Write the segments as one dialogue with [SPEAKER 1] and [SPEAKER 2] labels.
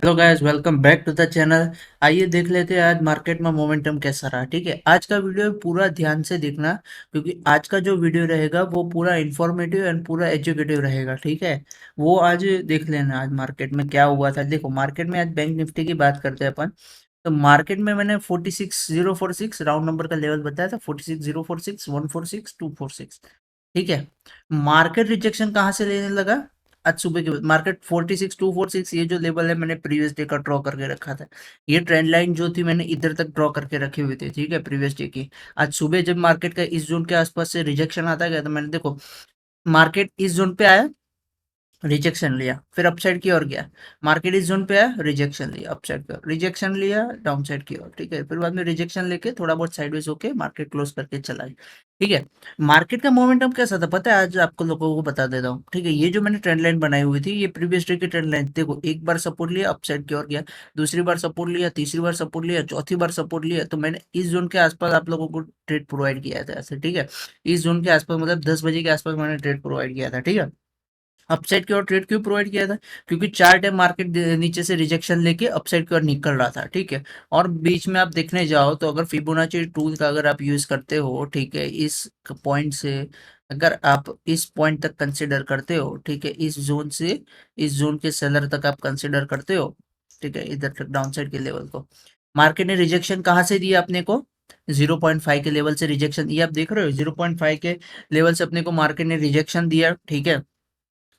[SPEAKER 1] Hello guys, welcome back to the channel. आइए देख लेते हैं आज मार्केट में मोमेंटम कैसा रहा। ठीक है, आज का वीडियो पूरा ध्यान से देखना, क्योंकि आज का जो वीडियो रहेगा वो पूरा इंफॉर्मेटिव एंड पूरा एजुकेटिव रहेगा। ठीक है, वो आज देख लेना आज मार्केट में क्या हुआ था। देखो, मार्केट में आज बैंक निफ्टी की बात करते हैं अपन। तो मार्केट में मैंने 46046 राउंड नंबर का लेवल बताया था, 46046 146 246। ठीक है, मार्केट रिजेक्शन कहाँ से लेने लगा? आज सुबह के मार्केट 46246, ये जो लेवल है मैंने प्रीवियस डे का ड्रॉ करके रखा था। ये ट्रेंड लाइन जो थी मैंने इधर तक ड्रॉ करके रखी हुई थी। ठीक है, प्रीवियस डे की। आज सुबह जब मार्केट का इस जोन के आसपास से रिजेक्शन आता गया तो मैंने देखो, मार्केट इस जोन पे आया, रिजेक्शन लिया, फिर अपसाइड की ओर गया। मार्केट इस जोन पे आया, रिजेक्शन लिया, अपसाइड की ओर रिजेक्शन लिया, डाउन साइड की ओर। ठीक है, फिर बाद में रिजेक्शन लेके थोड़ा बहुत साइडवेज होके मार्केट क्लोज करके चला गया। ठीक है, मार्केट का मोमेंटम कैसा था पता है? आज आपको लोगों को बता देता हूँ। ठीक है, ये जो मैंने ट्रेंड लाइन बनाई हुई थी, ये प्रीवियस डे की ट्रेंड लाइन। देखो, एक बार सपोर्ट लिया, अपसाइड की ओर गया, दूसरी बार सपोर्ट लिया, तीसरी बार सपोर्ट लिया, चौथी बार सपोर्ट लिया। तो मैंने इस जोन के आसपास आप लोगों को ट्रेड प्रोवाइड किया था ऐसे। ठीक है, इस जोन के आसपास मतलब 10 बजे के आसपास मैंने ट्रेड प्रोवाइड किया था। ठीक है, अपसाइड की ओर ट्रेड क्यों प्रोवाइड किया था? क्योंकि 4 टाइम मार्केट नीचे से रिजेक्शन लेके अपसाइड की ओर निकल रहा था। ठीक है, और बीच में आप देखने जाओ तो अगर फिबोनाची टूल का अगर आप यूज करते हो, ठीक है, इस पॉइंट से अगर आप इस पॉइंट तक कंसिडर करते हो, ठीक है, इस जोन से इस जोन के सेलर तक आप कंसिडर करते हो, ठीक है, इधर तक डाउन साइड के लेवल को मार्केट ने रिजेक्शन कहाँ से दिया अपने को? 0.5 के लेवल से रिजेक्शन। ये आप देख रहे हो, 0.5 के लेवल से अपने को मार्केट ने रिजेक्शन दिया। ठीक है,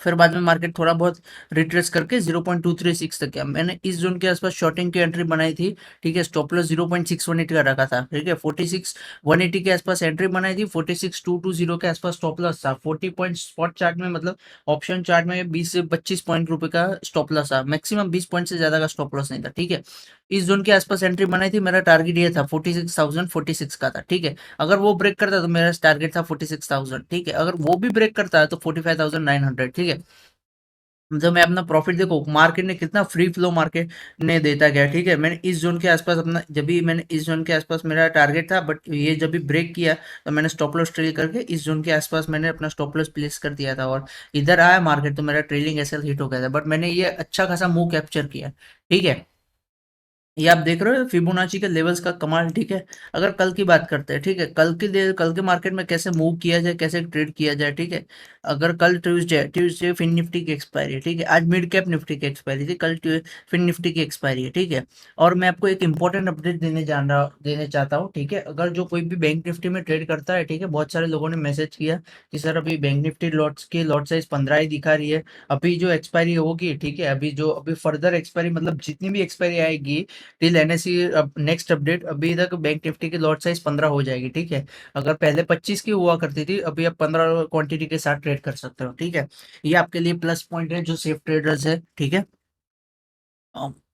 [SPEAKER 1] फिर बाद में मार्केट थोड़ा बहुत रिट्रेस करके 0.236 तक गया। मैंने इस जोन के आसपास शॉर्टिंग की एंट्री बनाई थी। ठीक है, स्टॉप लॉस 0.618 का रखा था। ठीक है, 46 180 के आसपास एंट्री बनाई थी, 46220 के आसपास स्टॉप लॉस था। 40 पॉइंट स्पॉट चार्ट में मतलब ऑप्शन चार्ट में 20 से 25 पॉइंट रुपए का स्टॉप लॉस था, मैक्सिमम 20 पॉइंट से ज्यादा का स्टॉप लॉस नहीं था। ठीक है, इस जोन के आसपास एंट्री बनाई थी, मेरा टारगेट ये था 46,046 का था। ठीक है, अगर वो ब्रेक करता तो मेरा टारगेट था 46,000। ठीक है, अगर वो भी ब्रेक करता है तो 45,900। ठीक है, जब मैं अपना प्रॉफिट देखो, मार्केट ने कितना फ्री फ्लो मार्केट ने देता गया। ठीक है, मैंने इस जोन के आसपास अपना जब भी मैंने इस जोन के आसपास मेरा टारगेट था, बट ये जब भी ब्रेक किया तो मैंने स्टॉप लॉस ट्रेल करके इस जोन के आसपास मैंने अपना स्टॉप लॉस प्लेस कर दिया था, और इधर आया मार्केट तो मेरा ट्रेलिंग एसएल हिट हो गया था, बट मैंने ये अच्छा खासा मूव कैप्चर किया। ठीक है, ये आप देख रहे हो फिबोनाची के लेवल्स का कमाल। ठीक है, अगर कल की बात करते हैं, ठीक है, कल के मार्केट में कैसे मूव किया जाए, कैसे ट्रेड किया जाए। ठीक है, अगर कल ट्यूसडे फिन निफ्टी की एक्सपायरी है। ठीक है, आज मिड कैप निफ्टी की एक्सपायरी थी, कल फिन निफ्टी की एक्सपायरी है। ठीक है, और मैं आपको एक इंपॉर्टेंट अपडेट देने चाहता हूँ। ठीक है, अगर जो कोई भी बैंक निफ्टी में ट्रेड करता है, ठीक है, बहुत सारे लोगों ने मैसेज किया कि सर अभी बैंक निफ्टी लॉट्स की लॉट साइज 15 ही दिखा रही है, अभी जो एक्सपायरी होगी, ठीक है, अभी फर्दर एक्सपायरी मतलब जितनी भी एक्सपायरी आएगी टिल एनएससी नेक्स्ट अपडेट, अभी तक बैंक निफ्टी की लॉट साइज 15 हो जाएगी। ठीक है, अगर पहले 25 की हुआ करती थी, अभी आप 15 क्वांटिटी के साथ ट्रेड कर सकते हो। ठीक है, ये आपके लिए प्लस पॉइंट है जो सेफ ट्रेडर्स है। ठीक है,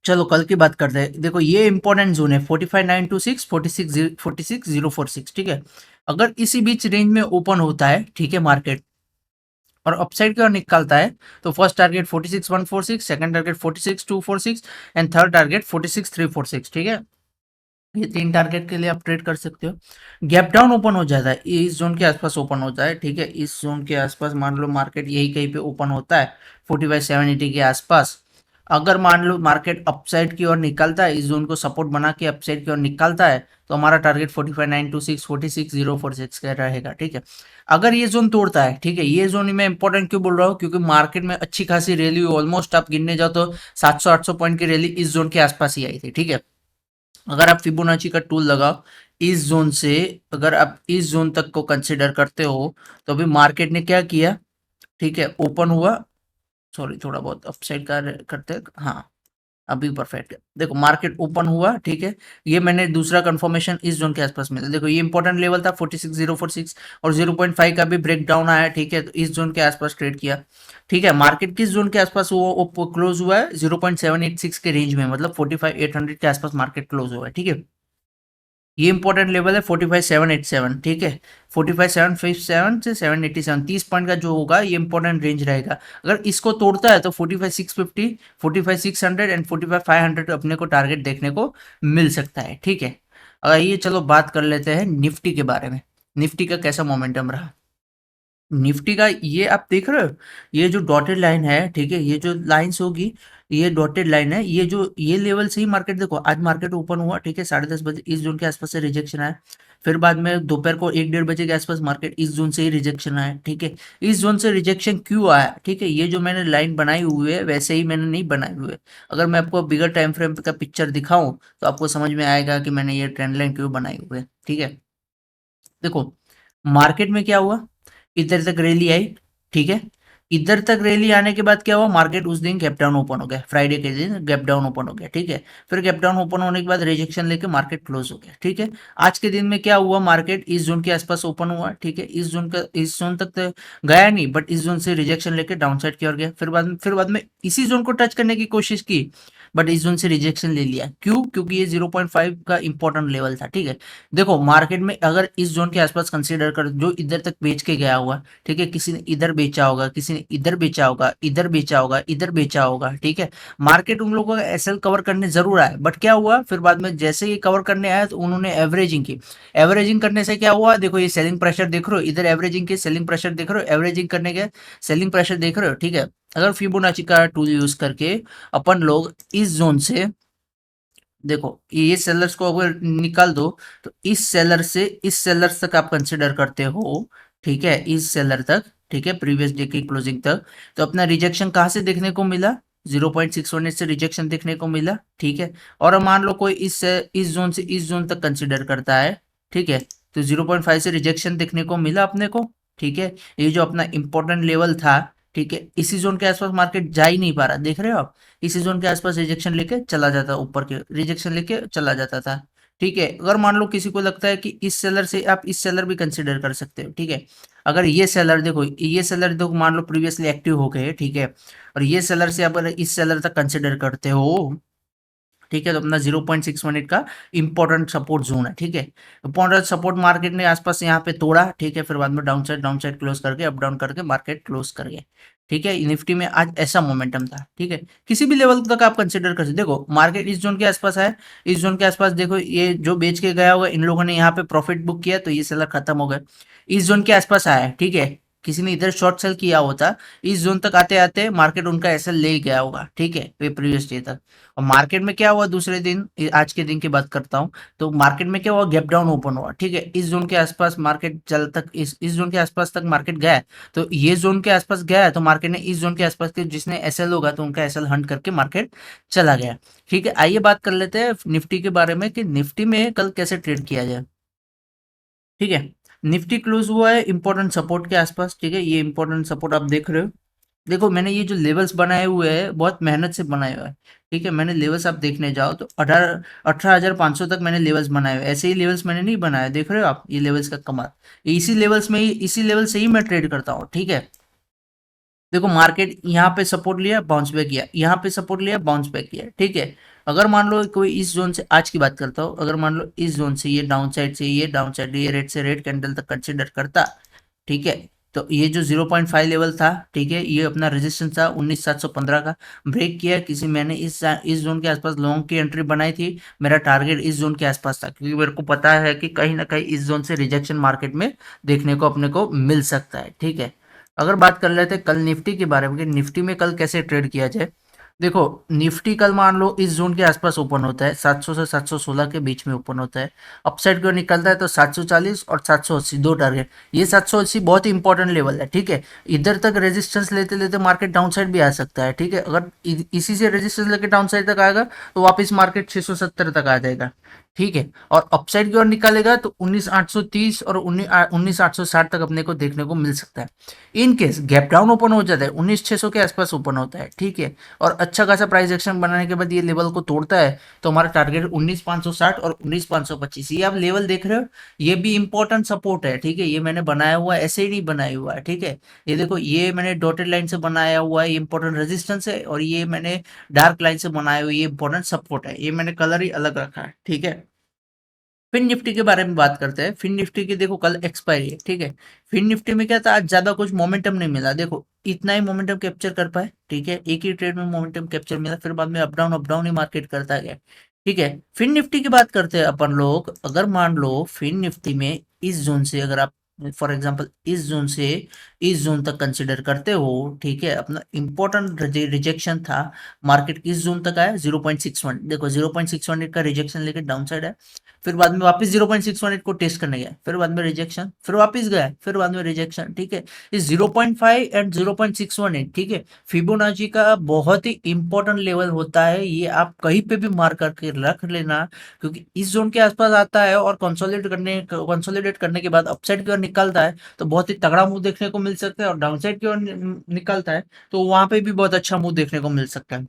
[SPEAKER 1] चलो कल की बात करते हैं। देखो, ये इंपॉर्टेंट जोन है 45,926 46,046। ठीक है, अगर इसी बीच रेंज में ओपन होता है, ठीक है, मार्केट और अपसाइड की ओर निकलता है, तो first target 46,146, second target 46,246 and third target 46,346। ठीक है, ये 3 टारगेट के लिए आप ट्रेड कर सकते हो। गैप डाउन ओपन हो जाता है, ये इस जोन के आसपास ओपन होता है। ठीक है, इस जोन के आसपास मान लो मार्केट यही कहीं पे ओपन होता है 45,780 के आसपास। अगर मान लो मार्केट अपसाइड की ओर निकलता है, इस जोन को सपोर्ट बना के अपसाइड की ओर निकलता है, तो हमारा टारगेट 45,926 46,046 का रहेगा। ठीक है, अगर ये जोन तोड़ता है, ठीक है, ये जोन मैं इंपॉर्टेंट क्यों बोल रहा हूँ, क्योंकि मार्केट में अच्छी खासी रैली ऑलमोस्ट आप गिनने जाओ तो 700-800 पॉइंट की रैली इस जोन के आसपास ही आई थी। ठीक है, अगर आप फिबोनाची का टूल लगाओ, इस जोन से अगर आप इस जोन तक को कंसिडर करते हो, तो अभी मार्केट ने क्या किया? ठीक है, ओपन हुआ, सॉरी थोड़ा बहुत अपसाइड का करते हैं, हाँ अभी परफेक्ट है। देखो, मार्केट ओपन हुआ, ठीक है, ये मैंने दूसरा कंफर्मेशन इस जोन के आसपास मिला। देखो, ये इंपॉर्टेंट लेवल था 46,046 और 0.5 का भी ब्रेक डाउन आया। ठीक है, तो इस जोन के आसपास ट्रेड किया। ठीक है, मार्केट किस जोन के आसपास वो क्लोज हुआ है? 0.786 के रेंज में, मतलब 45,800 के आसपास मार्केट क्लोज हुआ है। ठीक है, ये इंपॉर्टेंट लेवल है 45,787। ठीक है, 45,757 से 787, 30 पॉइंट का जो होगा ये इंपॉर्टेंट रेंज रहेगा। अगर इसको तोड़ता है तो 45,650, 45,600 एंड 45,500 अपने को टारगेट देखने को मिल सकता है। ठीक है, ये चलो बात कर लेते हैं निफ्टी के बारे में। निफ्टी का कैसा मोमेंटम रहा? निफ्टी का ये आप देख रहे हो, ये जो डॉटेड लाइन है, ठीक है, ये जो लाइंस होगी, ये डॉटेड लाइन है, ये जो ये लेवल से ही मार्केट, देखो आज मार्केट ओपन हुआ, ठीक है, 10:30 बजे इस जोन के आसपास से रिजेक्शन आया। फिर बाद में दोपहर को 1-1:30 बजे के आसपास मार्केट इस जोन से ही रिजेक्शन आया, ठीक है। इस जोन से रिजेक्शन क्यों आया, ठीक है, ये जो मैंने लाइन बनाई हुई है वैसे ही मैंने नहीं बनाई हुई है। अगर मैं आपको बिगर टाइम फ्रेम का पिक्चर दिखाऊं तो आपको समझ में आएगा कि मैंने ये ट्रेंड लाइन क्यों बनाई हुई है, ठीक है। देखो मार्केट में क्या हुआ, इधर तक रैली आई, ठीक है। इधर तक रैली आने के बाद क्या हुआ, मार्केट उस दिन गैप डाउन ओपन हो गया, फ्राइडे के दिन गैप डाउन ओपन हो गया, ठीक है। फिर गैप डाउन ओपन होने के बाद रिजेक्शन लेके मार्केट क्लोज हो गया, ठीक है। आज के दिन में क्या हुआ, मार्केट इस जोन के आसपास ओपन हुआ, ठीक है, इस जोन तक तो गया नहीं, बट इस जोन से रिजेक्शन लेके डाउन साइड की ओर गया। फिर बाद में इसी जोन को टच करने की कोशिश की, बट इस जोन से रिजेक्शन ले लिया। क्यों, क्योंकि ये 0.5 का इंपॉर्टेंट लेवल था, ठीक है। देखो मार्केट में अगर इस जोन के आसपास कंसीडर कर, जो इधर तक बेच के गया हुआ, ठीक है, किसी ने इधर बेचा होगा, किसी ने इधर बेचा होगा, इधर बेचा होगा, इधर बेचा होगा, ठीक है। मार्केट उन लोगों का एसएल कवर करने जरूर आया, बट क्या हुआ, फिर बाद में जैसे ही कवर करने आया तो उन्होंने एवरेजिंग की। एवरेजिंग करने से क्या हुआ, देखो ये सेलिंग प्रेशर देख रहे हो, इधर एवरेजिंग की सेलिंग प्रेशर देख रहे हो, एवरेजिंग करने के सेलिंग प्रेशर देख रहे हो, ठीक है। अगर फिबोनाची का टूल यूज करके अपन लोग इस जोन से, देखो ये सेलर्स को अगर निकाल दो, तो इस सेलर तक आप कंसिडर करते हो, ठीक है, इस सेलर तक, ठीक है, प्रीवियस डे की क्लोजिंग तक। तो अपना रिजेक्शन कहाँ से देखने को मिला, 0.618 से रिजेक्शन देखने को मिला, ठीक है। और अब मान लो कोई इस जोन से इस जोन तक कंसिडर करता है, ठीक है, तो 0.5 से रिजेक्शन देखने को मिला अपने को, ठीक है। ये जो अपना इंपॉर्टेंट लेवल था, ठीक है, इसी जोन के आसपास मार्केट जा ही नहीं पा रहा, देख रहे हो आप। इसी जोन के आसपास रिजेक्शन लेके चला जाता, ऊपर के रिजेक्शन लेके चला जाता था, ठीक है। अगर मान लो किसी को लगता है कि इस सेलर से आप इस सेलर भी कंसिडर कर सकते हो, ठीक है। अगर ये सेलर देखो, ये सेलर देखो, मान लो प्रीवियसली एक्टिव हो गए, ठीक है, और ये सेलर से आप अगर इस सेलर तक कंसिडर करते हो, ठीक है, तो अपना 0.618 का इंपॉर्टेंट सपोर्ट जोन है, ठीक है। इंपॉर्टेंट सपोर्ट मार्केट ने आसपास यहाँ पे तोड़ा, ठीक है, फिर बाद में डाउन साइड क्लोज करके अप डाउन करके मार्केट क्लोज कर गया, ठीक है। निफ्टी में आज ऐसा मोमेंटम था, ठीक है। किसी भी लेवल तक आप कंसिडर कर सकते, देखो मार्केट इस जोन के आसपास है, इस जोन के आसपास देखो, ये जो बेच के गया होगा इन लोगों ने यहाँ पे प्रॉफिट बुक किया, तो ये सेलर खत्म हो गए। इस जोन के आसपास आया है, ठीक है, किसी ने इधर शॉर्ट सेल किया होता, इस जोन तक आते आते मार्केट उनका एसएल ले गया होगा, ठीक है, प्रीवियस डे तक। और मार्केट में क्या हुआ दूसरे दिन, आज के दिन की बात करता हूँ, तो मार्केट में क्या हुआ, गैप डाउन ओपन हुआ, ठीक है। इस जोन के आसपास मार्केट चल तक इस जोन के आसपास तक मार्केट गया है, तो ये जोन के आसपास गया है, तो मार्केट ने इस जोन के आसपास के जिसने एसएल होगा तो उनका एसएल हंट करके मार्केट चला गया, ठीक है। आइए बात कर लेते हैं निफ्टी के बारे में कि निफ्टी में कल कैसे ट्रेड किया जाए, ठीक है। निफ्टी क्लोज हुआ है इंपॉर्टेंट सपोर्ट के आसपास, ठीक है, ये इंपॉर्टेंट सपोर्ट आप देख रहे हो। देखो मैंने ये जो लेवल्स बनाए हुए हैं बहुत मेहनत से बनाए हुए हैं, ठीक है। मैंने लेवल्स आप देखने जाओ तो 18,500 तक मैंने लेवल्स बनाए हुए, ऐसे ही लेवल्स मैंने नहीं बनाए, देख रहे हो आप ये लेवल्स का कमाल। इसी लेवल्स में ही, इसी लेवल से ही मैं ट्रेड करता हूँ, ठीक है। देखो मार्केट यहाँ पे सपोर्ट लिया, बाउंस बैक किया, यहाँ पे सपोर्ट लिया, बाउंस बैक किया, ठीक है। अगर मान लो कोई इस जोन से, आज की बात करता हूँ, अगर मान लो इस जोन से ये डाउन साइड से ये डाउन साइड, ये रेड से रेड कैंडल तक कंसिडर करता, ठीक है, तो ये जो 0.5 लेवल था, ठीक है, ये अपना रेजिस्टेंस था 19,715 का, ब्रेक किया किसी, मैंने इस जोन के आसपास लॉन्ग की एंट्री बनाई थी। मेरा टारगेट इस जोन के आसपास था, क्योंकि मेरे को पता है कि कहीं ना कहीं इस जोन से रिजेक्शन मार्केट में देखने को अपने को मिल सकता है, ठीक है। अगर बात कर लेते हैं कल निफ्टी के बारे में कि निफ्टी में कल कैसे ट्रेड किया जाए। देखो निफ्टी कल मान लो इस जोन के आसपास ओपन होता है, 700 से 716 के बीच में ओपन होता है। अपसाइड की ओर निकलता है तो 740 और 780 दो टारगेट। ये 780 बहुत ही इंपॉर्टेंट लेवल है, ठीक है। इधर तक रेजिस्टेंस लेते लेते मार्केट डाउन साइड भी आ सकता है, ठीक है। अगर इसी से रेजिस्टेंस लेके डाउन साइड तक आएगा तो वापस मार्केट 670 तक आ जाएगा, ठीक है। और अपसाइड की ओर निकालेगा तो 19,830 और 19,860 तक अपने को देखने को मिल सकता है। In case gap down open हो जाता है 19,600 के आसपास ओपन होता है, ठीक है, और अच्छा खासा प्राइस एक्शन बनाने के बाद ये लेवल को तोड़ता है, तो हमारा टारगेट 19,560 और 19,525, ये आप लेवल देख रहे हो, ये भी इंपॉर्टेंट सपोर्ट है, ठीक है। ये मैंने बनाया हुआ है, ऐसे ही नहीं बनाया हुआ है, ठीक है। ये देखो ये मैंने डॉटेड लाइन से बनाया हुआ है, ये इंपॉर्टेंट रेजिस्टेंस है, और ये मैंने डार्क लाइन से बनाया हुआ ये इंपॉर्टेंट सपोर्ट है, ये मैंने कलर ही अलग रखा है, ठीक है। फिन निफ्टी के बारे में बात करते हैं। फिन निफ्टी की देखो कल एक्सपायरी है, ठीक है। फिन निफ्टी में क्या था, आज ज्यादा कुछ मोमेंटम नहीं मिला, देखो इतना ही मोमेंटम कैप्चर कर पाए, ठीक है, एक ही ट्रेड में मोमेंटम कैप्चर मिला, फिर बाद में अप डाउन ही मार्केट करता गया, ठीक है। फिन निफ्टी की बात करते हैं अपन लोग, अगर मान लो फिन निफ्टी में इस जोन से अगर आप फॉर एग्जांपल इस जोन से इस जोन तक कंसीडर करते हो, ठीक है, अपना इंपॉर्टेंट रिजेक्शन था, मार्केट किस जोन तक आया 0.61, देखो 0.618 का रिजेक्शन लेके डाउन साइड है, फिर बाद में वापस 0.618 को टेस्ट करने गया, फिर बाद में रिजेक्शन, फिर वापस गया, फिर बाद में रिजेक्शन, ठीक है। इस 0.5 एंड 0.618, ठीक है, फिबोनाची का बहुत ही इंपॉर्टेंट लेवल होता है, ये आप कहीं पे भी मार्क करके रख लेना, क्योंकि इस जोन के आसपास आता है और कंसोलिडेट करने के बाद अपसाइड की ओर निकलता है तो बहुत ही तगड़ा मुंह देखने को मिल सकता है, और डाउनसाइड की ओर निकलता है तो वहां पे भी बहुत अच्छा मुंह देखने को मिल सकता है।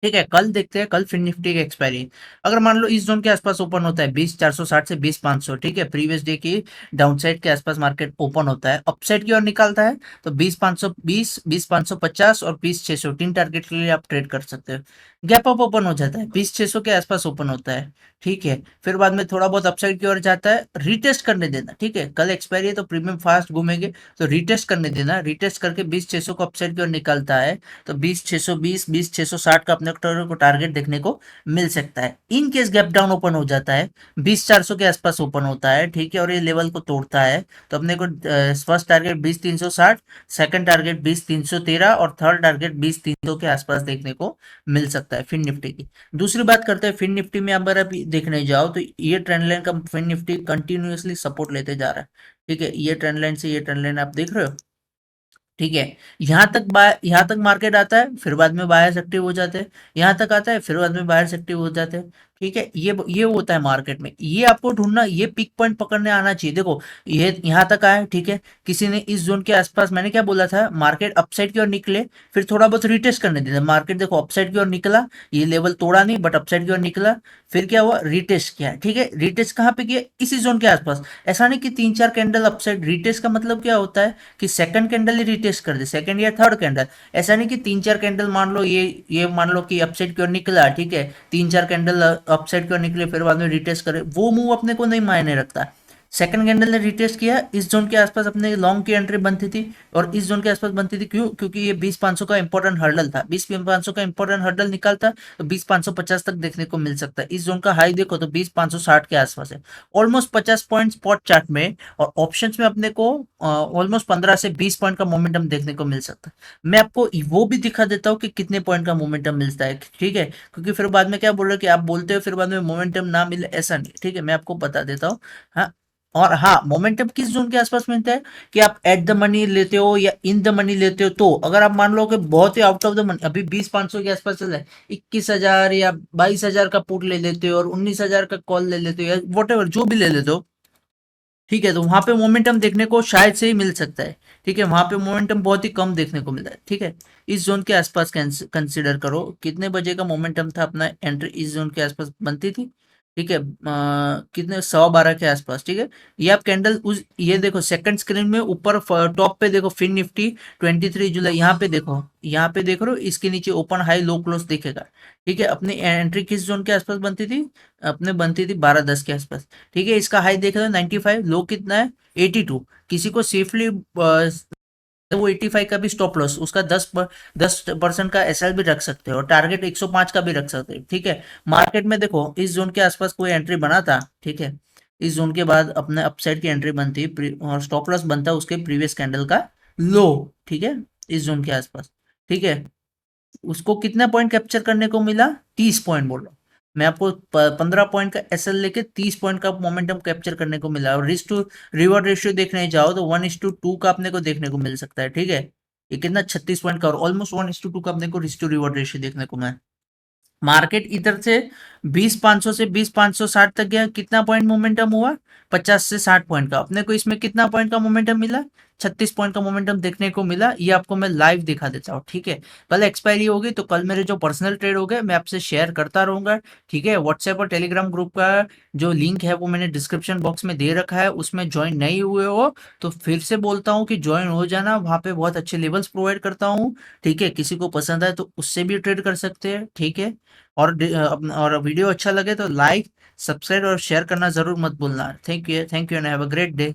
[SPEAKER 1] ठीक है, कल देखते हैं, कल फिर निफ्टी की एक्सपायरी, अगर मान लो इस जोन के आसपास ओपन होता है 20,460 से 20,500, ठीक है, प्रीवियस डे की डाउनसाइड के आसपास मार्केट ओपन होता है, अपसाइड की ओर निकलता है तो 20,520, 20,550 और 20,600 तीन टारगेट के लिए आप ट्रेड कर सकते हो। गैप अप ओपन हो जाता है 20,600 के आसपास ओपन होता है, ठीक है, फिर बाद में थोड़ा बहुत अपसाइड की ओर जाता है, रीटेस्ट करने देना, ठीक है, कल एक्सपायरी है तो प्रीमियम फास्ट घूमेंगे, तो रीटेस्ट करने देना, रीटेस्ट करके 20,600 को अपसाइड की ओर निकलता है तो 20,620, 20,660 का अपने को टारगेट देखने को मिल सकता है। In case gap down open हो जाता है, 20,400 के आसपास ओपन होता है, ठीक है, और ये लेवल को तोड़ता है तो अपने को फर्स्ट टारगेट 20,360, सेकंड टारगेट 20,313 और थर्ड टारगेट 20,300 के आसपास देखने को मिल सकता है फिन निफ्टी की। दूसरी बात करते हैं फिन निफ्टी में, अगर आप देखने जाओ तो ये ट्रेंड लाइन का फिन निफ्टी कंटिन्यूअसली सपोर्ट लेते जा रहा है, ठीक है, ये ट्रेंड लाइन से ये ट्रेंड लाइन आप देख रहे हो, ठीक है, यहाँ तक मार्केट आता है, फिर बाद में बायर्स एक्टिव हो जाते हैं, यहाँ तक आता है, फिर बाद में बायर्स एक्टिव हो जाते हैं, ठीक है, ये होता है मार्केट में, ये आपको ढूंढना, ये पिक पॉइंट पकड़ने आना चाहिए। देखो ये यहाँ तक आया, ठीक है, किसी ने इस जोन के आसपास, मैंने क्या बोला था, मार्केट अपसाइड की ओर निकले, फिर थोड़ा बहुत रिटेस्ट करने देते, मार्केट देखो अपसाइड की ओर निकला, ये लेवल तोड़ा नहीं बट अपसाइड की ओर निकला, फिर क्या हुआ, रिटेस्ट किया, ठीक है, रिटेस्ट कहाँ पे किया, इसी जोन के आसपास, ऐसा नहीं कि तीन चार कैंडल अपसाइड, रिटेस्ट का मतलब क्या होता है कि सेकंड कैंडल ही रिटेस्ट कर दे, सेकंड या थर्ड कैंडल, ऐसा नहीं कि तीन चार कैंडल, मान लो ये मान लो कि अपसाइड की ओर निकला, ठीक है, तीन चार कैंडल अपसाइड की ओर निकले फिर बाद में रिटेस्ट करे, वो मूव अपने को नहीं मायने रखता। सेकंड कैंडल ने रिटेस्ट किया, इस जोन के आसपास अपने लॉन्ग की एंट्री बनती थी, और इस जोन के आसपास बनती थी, क्यों, क्योंकि ये 20,500 का इंपॉर्टेंट हर्डल था, 20,500 का इंपॉर्टेंट हर्डल निकालता तो 20,550 तक देखने को मिल सकता है। इस जोन का हाई देखो तो 20,560 के आसपास है, ऑलमोस्ट 50 पॉइंट स्पॉट चार्ट में, और ऑप्शंस में अपने को ऑलमोस्ट 15 से 20 पॉइंट का मोमेंटम देखने को मिल सकता है। मैं आपको वो भी दिखा देता हूँ कि कितने पॉइंट का मोमेंटम मिलता है, ठीक है, क्योंकि फिर बाद में क्या बोल रहे हो कि आप बोलते हो फिर बाद में मोमेंटम ना मिले, ऐसा नहीं, ठीक है, मैं आपको बता देता हूँ। हाँ, और हाँ, मोमेंटम किस जोन के आसपास मिलता है कि आप एट द मनी लेते हो या इन द मनी लेते हो, तो अगर आप मान लो कि बहुत ही आउट ऑफ द मनी, अभी 20,500 के आसपास चल रहा है, 21,000 या 22,000 का पुट ले लेते हो और 19,000 का कॉल ले लेते हो या वट जो भी ले लेते हो, ठीक है, तो वहां पे मोमेंटम देखने को शायद से ही मिल सकता है, ठीक है, वहां पे मोमेंटम बहुत ही कम देखने को मिलता है, ठीक है। इस जोन के आसपास कंसिडर करो कितने बजे का मोमेंटम था, अपना एंट्री इस जोन के आसपास बनती थी, ठीक है, कितने 12:15 के आसपास, ठीक है, ये आप कैंडल उस, ये देखो सेकंड स्क्रीन में ऊपर टॉप पे देखो फिन निफ्टी 23 जुलाई, यहाँ पे देखो, यहाँ पे देख रहे हो, इसके नीचे ओपन हाई लो क्लोज दिखेगा, ठीक है, अपनी एंट्री किस जोन के आसपास बनती थी, अपने बनती थी 12:10 के आसपास, ठीक है, इसका हाई देख रहे हो 95, लो कितना है 82, किसी को सेफली वो 85 का भी स्टॉप लॉस, उसका 10% का एसएल भी रख सकते हो, और टारगेट 105 का भी रख सकते हो, ठीक है। मार्केट में देखो इस जोन के आसपास कोई एंट्री बना था, ठीक है, इस जोन के बाद अपने अपसाइड की एंट्री बनती और स्टॉप लॉस बनता उसके प्रीवियस कैंडल का लो, ठीक है, इस जोन के आसपास, ठीक है, उसको कितना पॉइंट कैप्चर करने को मिला, 30 पॉइंट बोल रहा हूँ मैं आपको, 15 पॉइंट का एसएल लेके 30 पॉइंट का मोमेंटम कैप्चर करने को मिला, और रिस्क टू रिवॉर्ड रेशियो देखने जाओ तो 1:2 का अपने को देखने को मिल सकता है, ठीक है, ये कितना 36 पॉइंट का, और ऑलमोस्ट 1:2 का अपने को रिस्क टू रिवॉर्ड रेशियो देखने को मिला। मार्केट इधर से 20,500 से 20,560 तक गया, कितना पॉइंट मोमेंटम हुआ, 50 से 60 पॉइंट का, अपने को इसमें कितना पॉइंट का मोमेंटम मिला, 36 पॉइंट का मोमेंटम देखने को मिला, ये आपको मैं लाइव दिखा देता हूँ, ठीक है। कल एक्सपायरी होगी तो कल मेरे जो पर्सनल ट्रेड हो गए मैं आपसे शेयर करता रहूंगा, ठीक है, व्हाट्सएप और टेलीग्राम ग्रुप का जो लिंक है वो मैंने डिस्क्रिप्शन बॉक्स में दे रखा है, उसमें ज्वाइन नहीं हुए हो तो फिर से बोलता हूँ कि ज्वाइन हो जाना, वहाँ पे बहुत अच्छे लेवल्स प्रोवाइड करता हूँ, ठीक है, किसी को पसंद आए तो उससे भी ट्रेड कर सकते हैं, ठीक है, और वीडियो अच्छा लगे तो लाइक, सब्सक्राइब और शेयर करना जरूर मत भूलना। Thank you and have a great day.